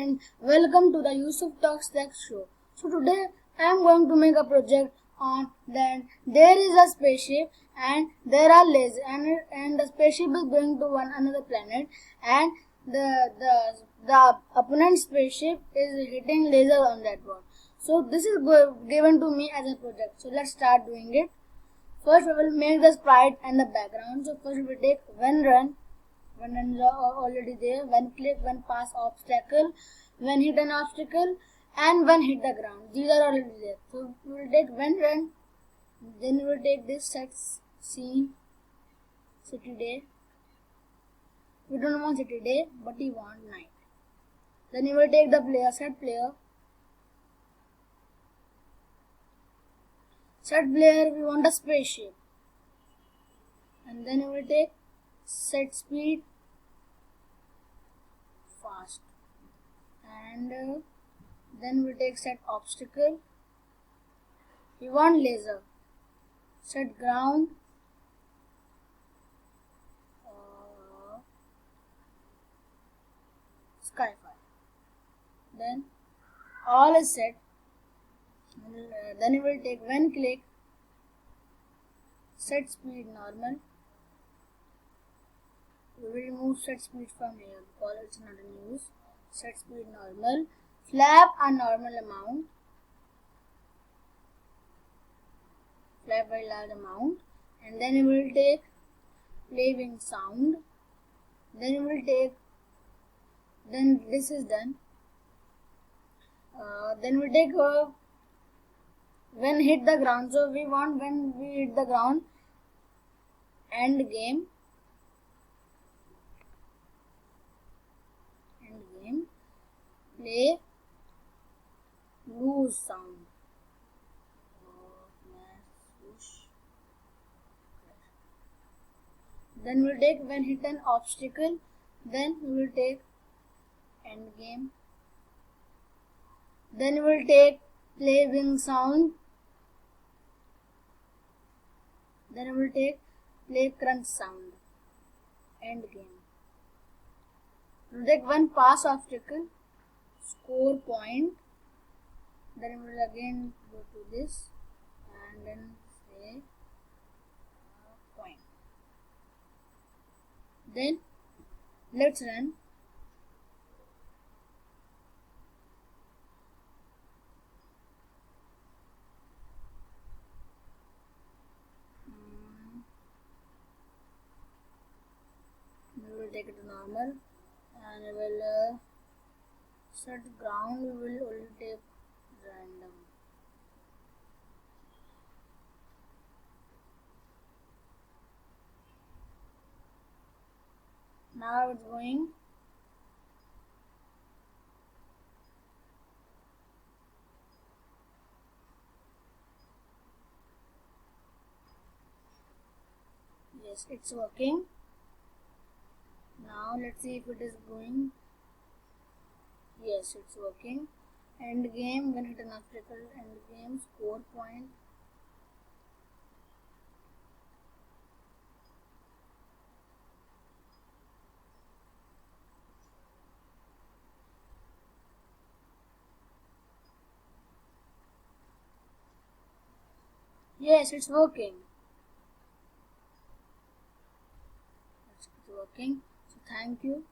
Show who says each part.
Speaker 1: and welcome to the Yusuf Talks Tech Show. So today I am going to make a project on that there is a spaceship and there are lasers and the spaceship is going to another planet and the opponent spaceship is hitting laser on that one. So this is given to me as a project. So let's start doing it. First we will make the sprite and the background. So first we take when run is already there, when click, when pass obstacle, when hit an obstacle, and when hit the ground. These are already there. So we will take when run, then we will take this set scene, city day. We don't want city day, but we want night. Then you will take the player, set player. Set player, we want a spaceship. And then you will take set speed fast. And then we take set obstacle. We want laser. Set ground. Skyfire. Then all is set. Then you will take when click. Set speed normal. We will remove set speed from here because it's not in use. Set speed normal. Flap a normal amount. Flap a large amount. And then you will take play wing sound. Then you will take, then this is done. Then we take when hit the ground. So we want when we hit the ground. End game. Play lose sound. Then we'll take when hit an obstacle. Then we will take end game. Then we will take play wing sound. Then we will take play crunch sound. End game. We will take one pass obstacle. Score point. Then we will again go to this and then say point. Then let's run. We will take it to normal and we will set ground. We will only take random. Now it's going. Yes, it's working. Now let's see if it is going. Yes, it's working. End game, when hit an obstacle, end game, score point. Yes, it's working. It's working. So thank you.